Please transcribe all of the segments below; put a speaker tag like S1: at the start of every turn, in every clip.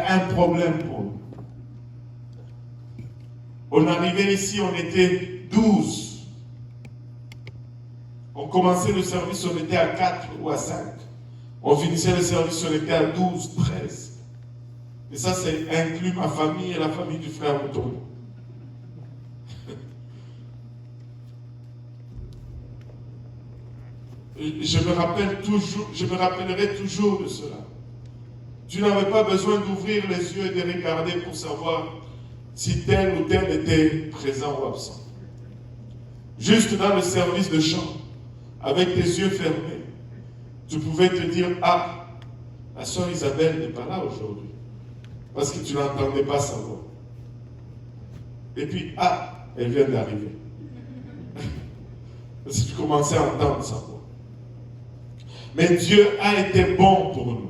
S1: un problème pour nous. On arrivait ici, on était 12. On commençait le service, on était à 4 ou à 5. On finissait le service, on était à 12, 13. Et ça, c'est inclus ma famille et la famille du frère Mouton. Je me rappellerai toujours de cela. Tu n'avais pas besoin d'ouvrir les yeux et de regarder pour savoir si tel ou tel était présent ou absent. Juste dans le service de chant, avec tes yeux fermés, tu pouvais te dire, ah, la sœur Isabelle n'est pas là aujourd'hui, parce que tu n'entendais pas sa voix. Et puis, ah, elle vient d'arriver. Parce que tu commençais à entendre sa voix. Mais Dieu a été bon pour nous.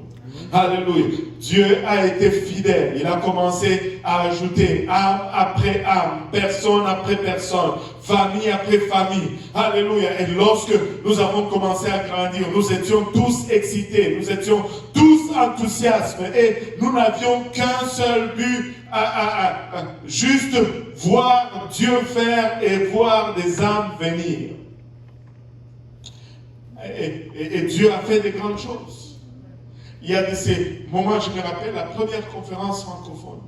S1: Alléluia. Dieu a été fidèle. Il a commencé à ajouter âme après âme, personne après personne, famille après famille. Alléluia. Et lorsque nous avons commencé à grandir, nous étions tous excités, nous étions tous enthousiastes et nous n'avions qu'un seul but, juste voir Dieu faire et voir des âmes venir. Et Dieu a fait de grandes choses. Il y a de ces moments, je me rappelle, la première conférence francophone.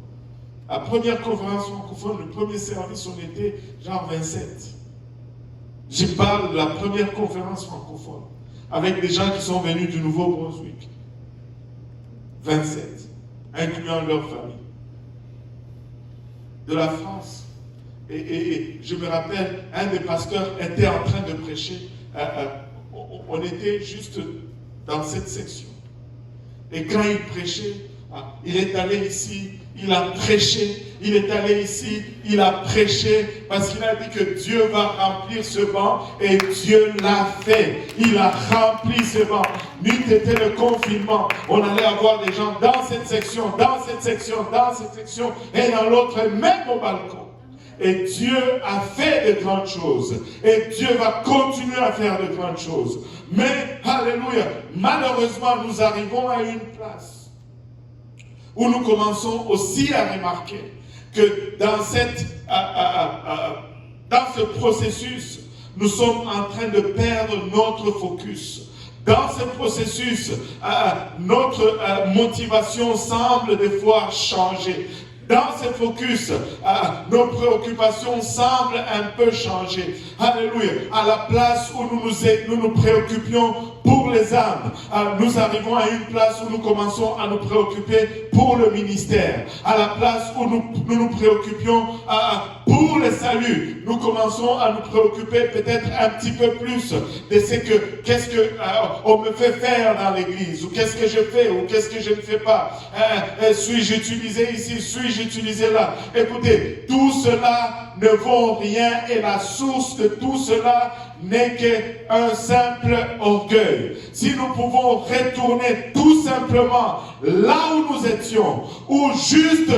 S1: La première conférence francophone, le premier service, on était genre 27. Je parle de la première conférence francophone, avec des gens qui sont venus du Nouveau-Brunswick. 27, incluant leur famille. De la France. Et je me rappelle, un des pasteurs était en train de prêcher. On était juste dans cette section. Et quand il prêchait, il est allé ici, il a prêché, il est allé ici, il a prêché, parce qu'il a dit que Dieu va remplir ce banc, et Dieu l'a fait. Il a rempli ce banc. N'eût été le confinement, on allait avoir des gens dans cette section, dans cette section, dans cette section, et dans l'autre, même au balcon. Et Dieu a fait de grandes choses. Et Dieu va continuer à faire de grandes choses. Mais, alléluia, malheureusement, nous arrivons à une place où nous commençons aussi à remarquer que dans ce processus, nous sommes en train de perdre notre focus. Dans ce processus, notre motivation semble des fois changer. Dans ce focus, nos préoccupations semblent un peu changer. Alléluia. À la place où nous nous préoccupions pour les âmes, nous arrivons à une place où nous commençons à nous préoccuper pour le ministère. À la place où nous nous préoccupions pour le salut, nous commençons à nous préoccuper peut-être un petit peu plus de ce que, qu'est-ce que on me fait faire dans l'église, ou qu'est-ce que je fais, ou qu'est-ce que je ne fais pas. Suis-je utilisé ici, suis-je utilisé là? Écoutez, tout cela ne vaut rien et la source de tout cela n'est qu'un simple orgueil. Si nous pouvons retourner tout simplement là où nous étions, où juste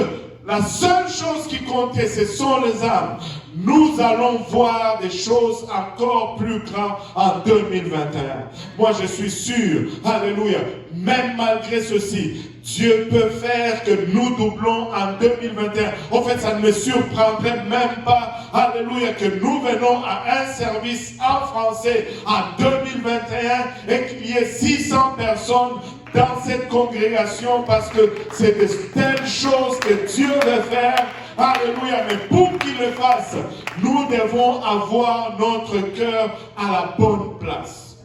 S1: la seule chose qui comptait, ce sont les âmes, nous allons voir des choses encore plus grandes en 2021. Moi, je suis sûr, alléluia, même malgré ceci, Dieu peut faire que nous doublons en 2021. En fait, ça ne me surprendrait même pas, alléluia, que nous venons à un service en français en 2021 et qu'il y ait 600 personnes dans cette congrégation, parce que c'est de telles choses que Dieu veut faire. Alléluia. Mais pour qu'il le fasse, nous devons avoir notre cœur à la bonne place.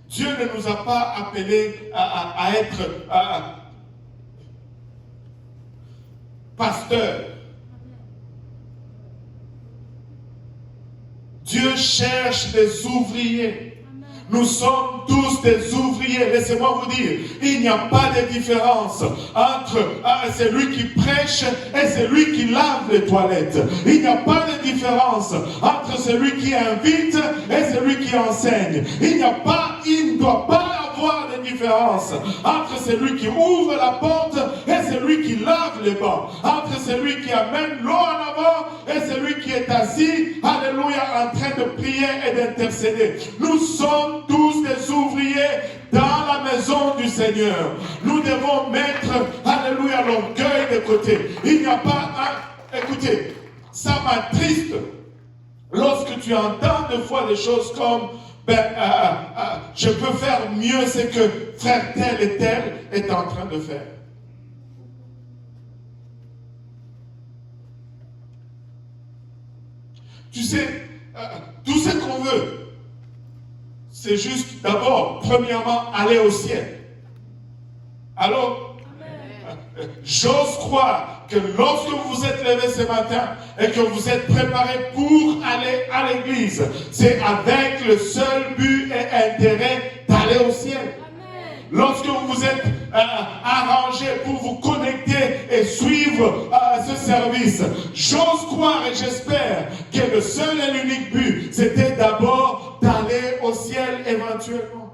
S1: Dieu ne nous a pas appelés à être pasteurs. Dieu cherche des ouvriers. Nous sommes tous des ouvriers. Laissez-moi vous dire, il n'y a pas de différence entre celui qui prêche et celui qui lave les toilettes. Il n'y a pas de différence entre celui qui invite et celui qui enseigne. Il ne doit pas avoir de différence entre celui qui ouvre la porte et celui qui lave les bancs. Entre celui qui amène l'eau en avant et celui qui est assis, alléluia, en train de prier et d'intercéder. Nous sommes tous des ouvriers dans la maison du Seigneur. Nous devons mettre, a l'orgueil de côté. Il n'y a pas un... Écoutez, ça m'attriste lorsque tu entends des fois des choses comme je peux faire mieux ce que frère tel et tel est en train de faire. Tu sais, tout ce qu'on veut, c'est juste d'abord, premièrement, aller au ciel. Alors, j'ose croire que lorsque vous êtes levé ce matin et que vous êtes préparé pour aller à l'église, c'est avec le seul but et intérêt d'aller au ciel. Lorsque vous vous êtes arrangé pour vous connecter et suivre ce service, j'ose croire et j'espère que le seul et l'unique but, c'était d'abord d'aller au ciel éventuellement.